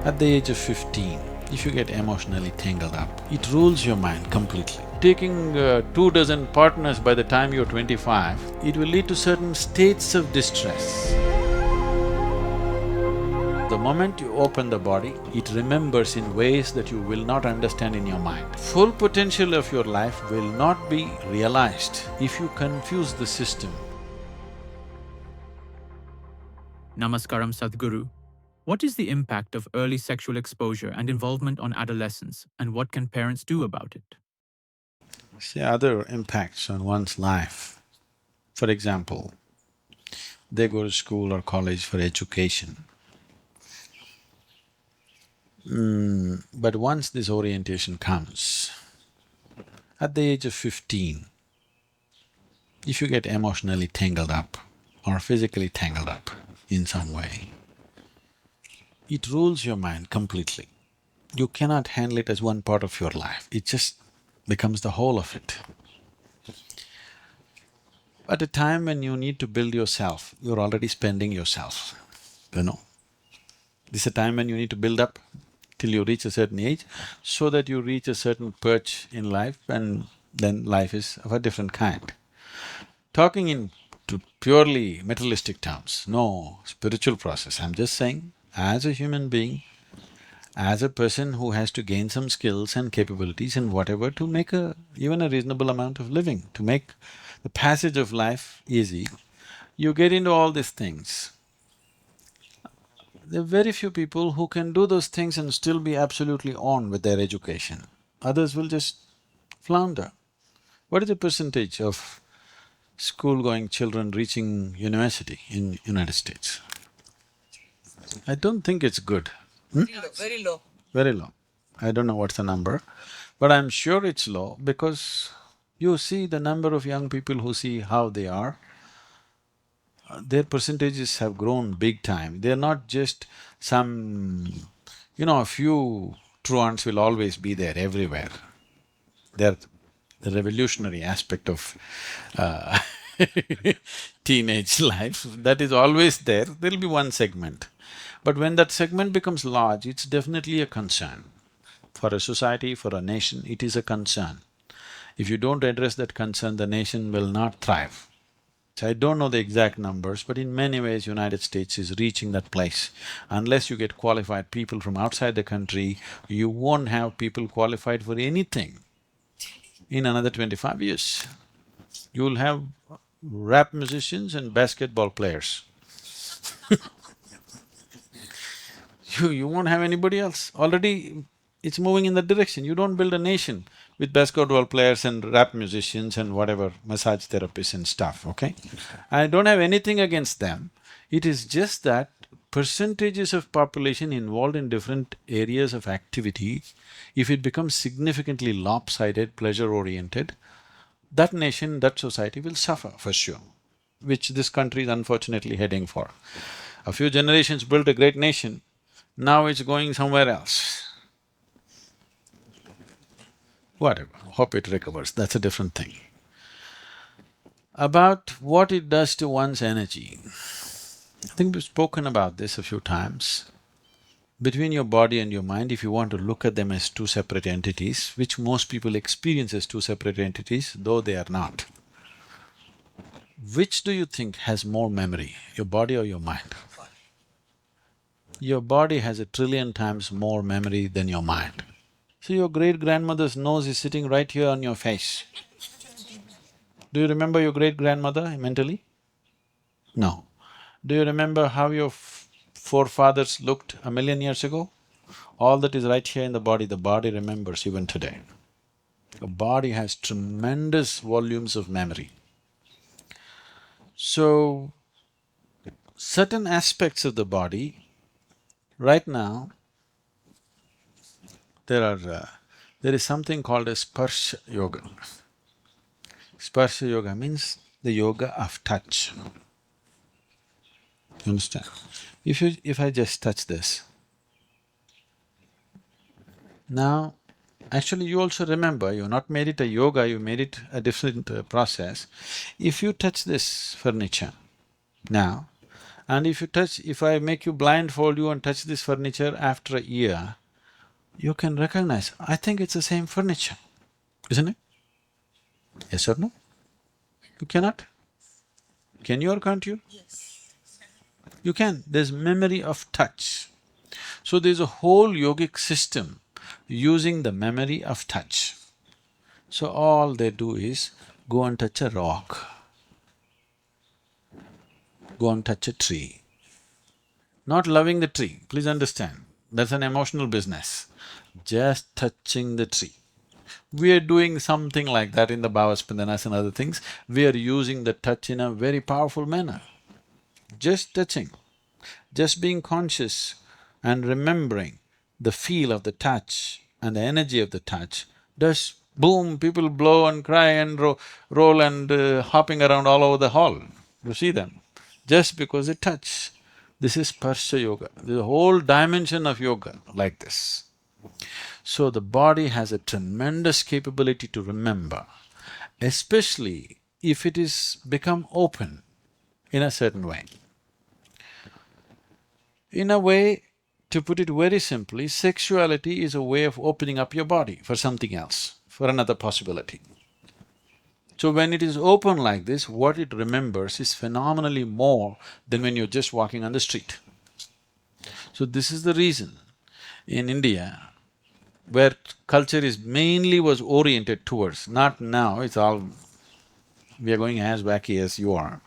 At the age of 15, if you get emotionally tangled up, it rules your mind completely. Taking 2 dozen partners by the time you're 25, it will lead to certain states of distress. The moment you open the body, it remembers in ways that you will not understand in your mind. Full potential of your life will not be realized if you confuse the system. Namaskaram, Sadhguru. What is the impact of early sexual exposure and involvement on adolescence, and what can parents do about it? See, other impacts on one's life. For example, they go to school or college for education. But once this orientation comes, at the age of 15, if you get emotionally tangled up or physically tangled up in some way, it rules your mind completely. You cannot handle it as one part of your life, it just becomes the whole of it. At a time when you need to build yourself, you're already spending yourself, you know. This is a time when you need to build up till you reach a certain age, so that you reach a certain perch in life and then life is of a different kind. Talking in purely materialistic terms, no spiritual process, I'm just saying, as a human being, as a person who has to gain some skills and capabilities and whatever to make even a reasonable amount of living, to make the passage of life easy, you get into all these things. There are very few people who can do those things and still be absolutely on with their education. Others will just flounder. What is the percentage of school-going children reaching university in United States? I don't think it's good. Very low, very low. Very low. I don't know what's the number, but I'm sure it's low because you see the number of young people who see how they are, their percentages have grown big time. They're not just some… a few truants will always be there everywhere. They're the revolutionary aspect of teenage life, that is always there, there'll be one segment. But when that segment becomes large, it's definitely a concern. For a society, for a nation, it is a concern. If you don't address that concern, the nation will not thrive. So I don't know the exact numbers, but in many ways United States is reaching that place. Unless you get qualified people from outside the country, you won't have people qualified for anything in another 25 years. You'll have rap musicians and basketball players. You won't have anybody else. Already it's moving in that direction. You don't build a nation with basketball players and rap musicians and whatever, massage therapists and stuff, okay? I don't have anything against them. It is just that percentages of population involved in different areas of activity, if it becomes significantly lopsided, pleasure-oriented, that nation, that society will suffer for sure, which this country is unfortunately heading for. A few generations built a great nation, now it's going somewhere else. Whatever, hope it recovers, that's a different thing. About what it does to one's energy, I think we've spoken about this a few times. Between your body and your mind, if you want to look at them as two separate entities, which most people experience as two separate entities, though they are not, which do you think has more memory, your body or your mind? Your body has 1,000,000,000,000 times more memory than your mind. So your great-grandmother's nose is sitting right here on your face. Do you remember your great-grandmother mentally? No. Do you remember how your forefathers looked 1,000,000 years ago? All that is right here in the body remembers even today. The body has tremendous volumes of memory. So, certain aspects of the body, right now, there is something called a Sparsh yoga. Sparsh yoga means the yoga of touch. You understand? If I just touch this, now, actually you also remember, you not made it a yoga, you made it a different process. If you touch this furniture, now, And if I make you blindfold you and touch this furniture after a year, you can recognize, I think it's the same furniture, isn't it? Yes or no? You cannot? Can you or can't you? You can. There's memory of touch. So there's a whole yogic system using the memory of touch. So all they do is go and touch a rock, go and touch a tree. Not loving the tree, please understand, that's an emotional business. Just touching the tree. We are doing something like that in the Bhavaspandanas and other things. We are using the touch in a very powerful manner. Just touching, just being conscious and remembering the feel of the touch and the energy of the touch, does boom, people blow and cry and roll and hopping around all over the hall. You see them, just because they touch. This is Sparsa yoga. There's a whole dimension of yoga like this. So the body has a tremendous capability to remember, especially if it is become open in a certain way. In a way, to put it very simply, sexuality is a way of opening up your body for something else, for another possibility. So when it is open like this, what it remembers is phenomenally more than when you're just walking on the street. So this is the reason in India, where culture is mainly was oriented towards, not now, it's all… we are going as wacky as you are.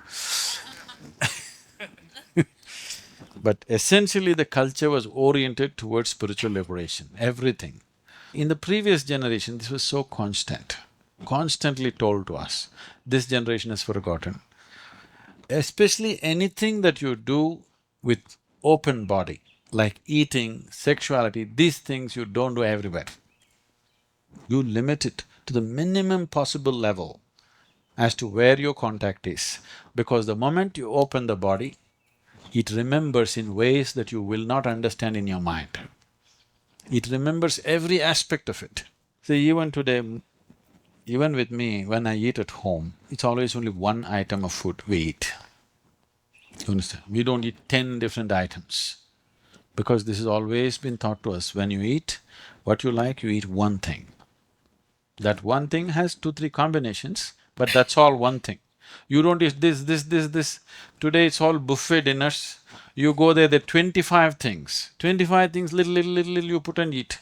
But essentially the culture was oriented towards spiritual liberation, everything. In the previous generation, this was so constant, constantly told to us. This generation has forgotten. Especially anything that you do with open body, like eating, sexuality, these things you don't do everywhere. You limit it to the minimum possible level as to where your contact is, because the moment you open the body, it remembers in ways that you will not understand in your mind. It remembers every aspect of it. See, even today, even with me, when I eat at home, it's always only one item of food we eat. You understand? We don't eat 10 different items, because this has always been taught to us, when you eat what you like, you eat one thing. That one thing has 2, 3 combinations, but that's all one thing. You don't eat this. Today it's all buffet dinners. You go there are 25 things. 25 things, little you put and eat.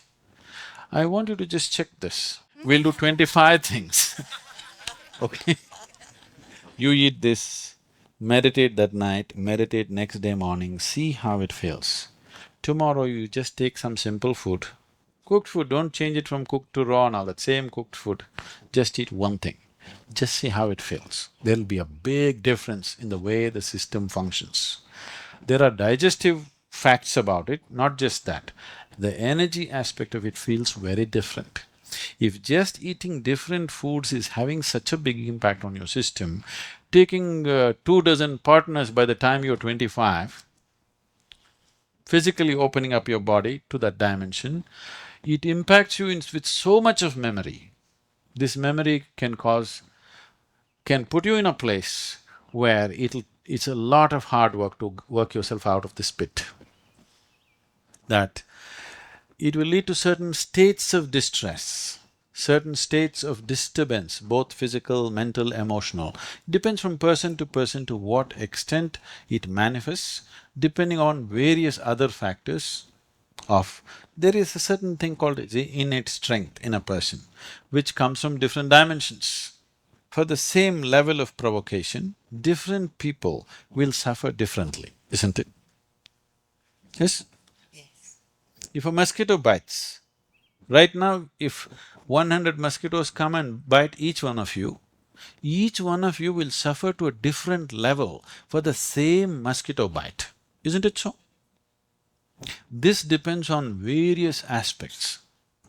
I want you to just check this. We'll do 25 things, okay? You eat this, meditate that night, meditate next day morning, see how it feels. Tomorrow you just take some simple food, cooked food, don't change it from cooked to raw and all that, same cooked food, just eat one thing. Just see how it feels. There'll be a big difference in the way the system functions. There are digestive facts about it, not just that. The energy aspect of it feels very different. If just eating different foods is having such a big impact on your system, taking 2 dozen partners by the time you're 25, physically opening up your body to that dimension, it impacts you with so much of memory. This memory can put you in a place where it's a lot of hard work to work yourself out of this pit. That it will lead to certain states of distress, certain states of disturbance, both physical, mental, emotional. Depends from person to what extent it manifests, depending on various other factors of… there is a certain thing called the innate strength in a person, which comes from different dimensions. For the same level of provocation, different people will suffer differently, isn't it? Yes? If a mosquito bites, right now if 100 mosquitoes come and bite each one of you will suffer to a different level for the same mosquito bite, isn't it so? This depends on various aspects.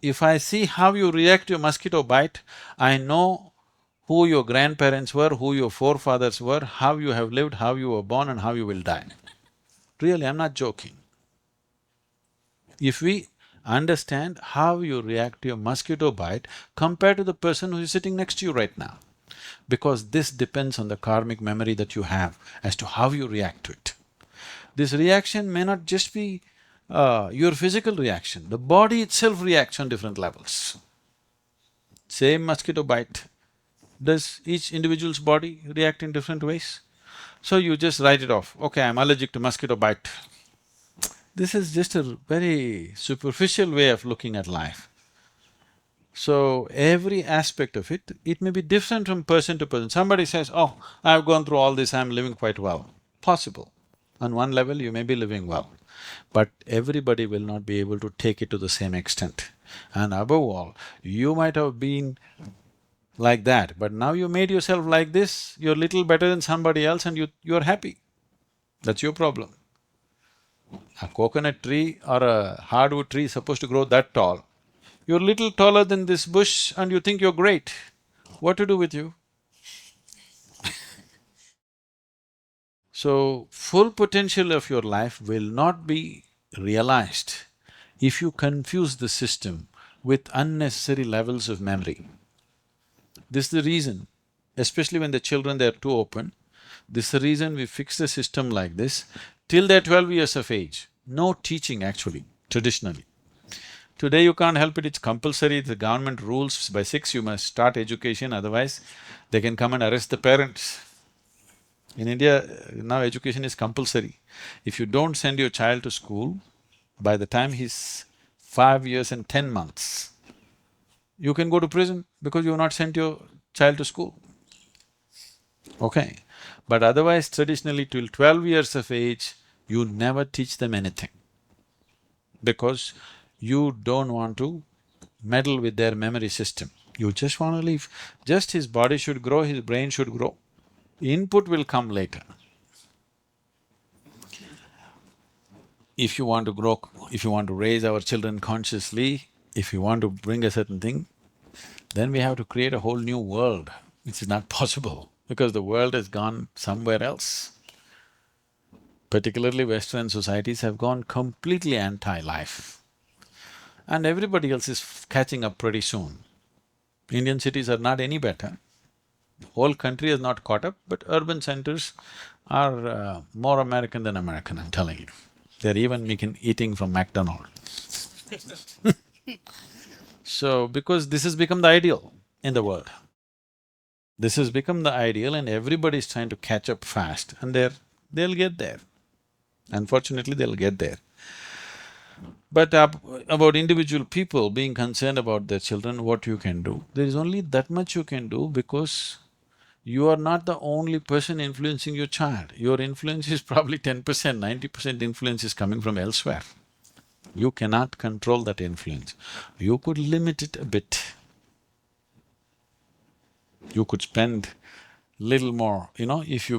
If I see how you react to a mosquito bite, I know who your grandparents were, who your forefathers were, how you have lived, how you were born and how you will die. Really, I'm not joking. If we understand how you react to a mosquito bite compared to the person who is sitting next to you right now, because this depends on the karmic memory that you have as to how you react to it. This reaction may not just be your physical reaction, the body itself reacts on different levels. Same mosquito bite, does each individual's body react in different ways? So you just write it off, okay, I'm allergic to mosquito bite. This is just a very superficial way of looking at life. So every aspect of it may be different from person to person. Somebody says, oh, I've gone through all this, I'm living quite well. Possible. On one level, you may be living well, but everybody will not be able to take it to the same extent. And above all, you might have been like that, but now you made yourself like this, you're little better than somebody else and you're happy. That's your problem. A coconut tree or a hardwood tree is supposed to grow that tall. You're little taller than this bush and you think you're great. What to do with you? So, full potential of your life will not be realized if you confuse the system with unnecessary levels of memory. This is the reason, especially when the children they're too open, this is the reason we fix the system like this. Till they're 12 years of age, no teaching actually, traditionally. Today you can't help it, it's compulsory, the government rules by 6 you must start education, otherwise they can come and arrest the parents. In India, now education is compulsory. If you don't send your child to school, by the time he's 5 years and 10 months, you can go to prison because you've not sent your child to school. Okay. But otherwise, traditionally till 12 years of age, you never teach them anything because you don't want to meddle with their memory system. You just want to leave. Just his body should grow, his brain should grow. Input will come later. If you want to grow, if you want to raise our children consciously, if you want to bring a certain thing, then we have to create a whole new world, which is not possible because the world has gone somewhere else. Particularly Western societies have gone completely anti-life. And everybody else is catching up pretty soon. Indian cities are not any better. The whole country has not caught up, but urban centers are more American than American, I'm telling you. They're even eating from McDonald's. So, because this has become the ideal in the world. This has become the ideal and everybody's trying to catch up fast and they'll get there. Unfortunately, they'll get there. But about individual people being concerned about their children, what you can do, there is only that much you can do because you are not the only person influencing your child. Your influence is probably 10%, 90% influence is coming from elsewhere. You cannot control that influence. You could limit it a bit. You could spend little more, if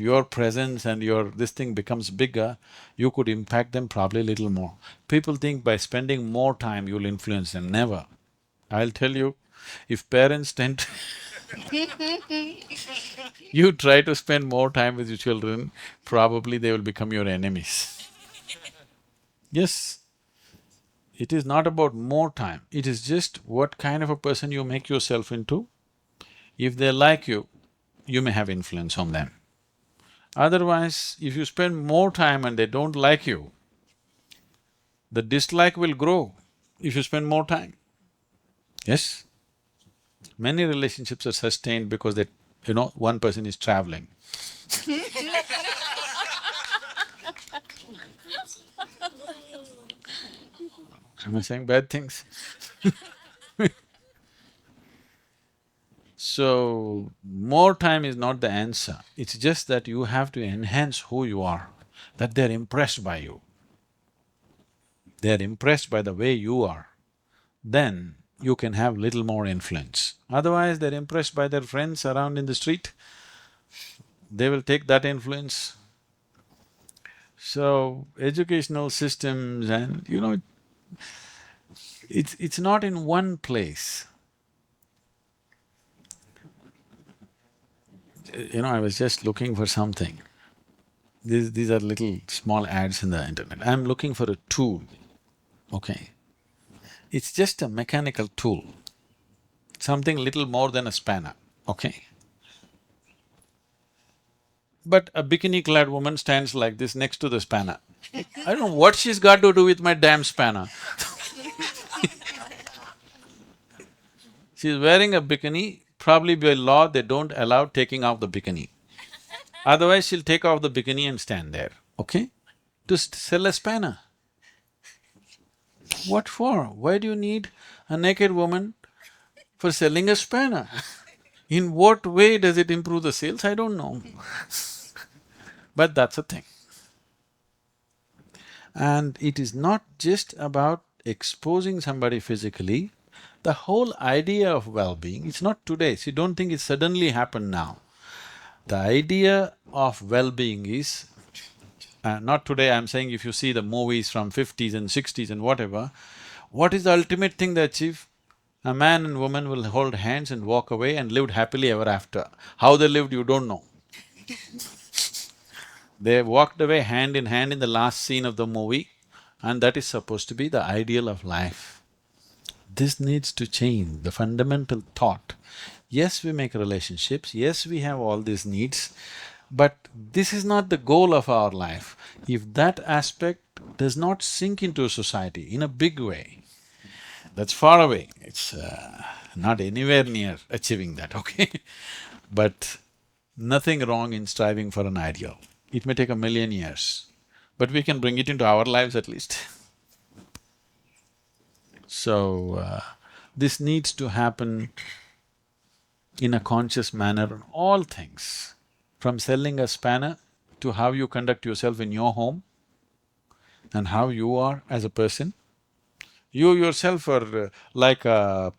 your presence and this thing becomes bigger, you could impact them probably little more. People think by spending more time you'll influence them, never. I'll tell you, if parents tend you try to spend more time with your children, probably they will become your enemies. Yes, it is not about more time, it is just what kind of a person you make yourself into. If they like you may have influence on them. Otherwise, if you spend more time and they don't like you, the dislike will grow if you spend more time. Yes? Many relationships are sustained because one person is traveling. Am I saying bad things? So, more time is not the answer, it's just that you have to enhance who you are, that they're impressed by you. They're impressed by the way you are, then you can have little more influence. Otherwise, they're impressed by their friends around in the street, they will take that influence. So, educational systems and it's not in one place. I was just looking for something. These are little small ads in the internet. I'm looking for a tool, okay? It's just a mechanical tool, something little more than a spanner, okay? But a bikini-clad woman stands like this next to the spanner. I don't know what she's got to do with my damn spanner. She's wearing a bikini, probably by law they don't allow taking off the bikini. Otherwise she'll take off the bikini and stand there, okay? To sell a spanner. What for? Why do you need a naked woman for selling a spanner? In what way does it improve the sales? I don't know. But that's a thing. And it is not just about exposing somebody physically, the whole idea of well-being, it's not today, see, don't think it suddenly happened now. The idea of well-being is, not today, I'm saying if you see the movies from 50s and 60s and whatever, what is the ultimate thing they achieve? A man and woman will hold hands and walk away and lived happily ever after. How they lived, you don't know. They walked away hand in the last scene of the movie, and that is supposed to be the ideal of life. This needs to change, the fundamental thought. Yes, we make relationships, yes, we have all these needs, but this is not the goal of our life. If that aspect does not sink into society in a big way, that's far away, it's not anywhere near achieving that, okay? But nothing wrong in striving for an ideal. It may take 1,000,000 years, but we can bring it into our lives at least. So, this needs to happen in a conscious manner on all things, from selling a spanner to how you conduct yourself in your home and how you are as a person. You yourself are like an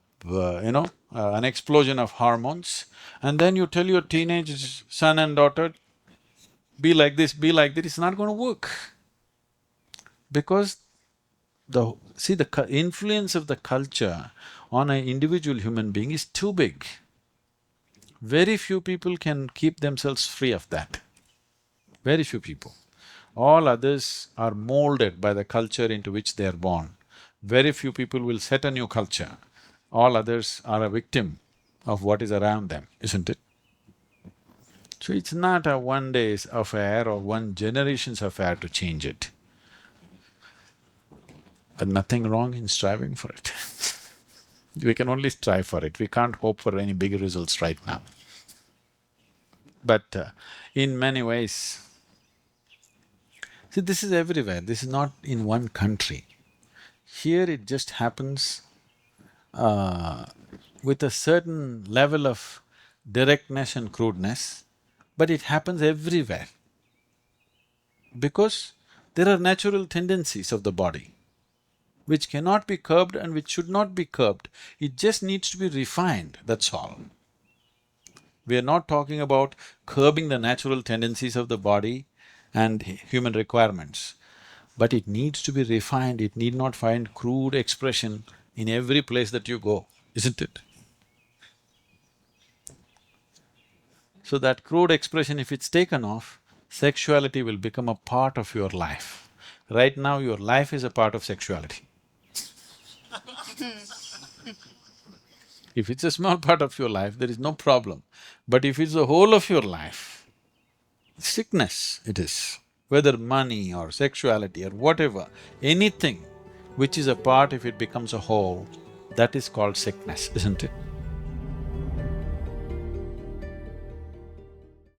explosion of hormones, and then you tell your teenage son and daughter, be like this, be like that, it's not going to work. Because the influence of the culture on an individual human being is too big. Very few people can keep themselves free of that. Very few people. All others are molded by the culture into which they are born. Very few people will set a new culture. All others are a victim of what is around them, isn't it? So it's not a one day's affair or one generation's affair to change it. But nothing wrong in striving for it. We can only strive for it, we can't hope for any big results right now. But in many ways, see, this is everywhere, this is not in one country. Here it just happens with a certain level of directness and crudeness, but it happens everywhere. Because there are natural tendencies of the body which cannot be curbed and which should not be curbed. It just needs to be refined, that's all. We are not talking about curbing the natural tendencies of the body and human requirements, but it needs to be refined, it need not find crude expression in every place that you go, isn't it? So that crude expression, if it's taken off, sexuality will become a part of your life. Right now, your life is a part of sexuality. If it's a small part of your life, there is no problem. But if it's the whole of your life, sickness it is. Whether money or sexuality or whatever, anything which is a part, if it becomes a whole, that is called sickness, isn't it?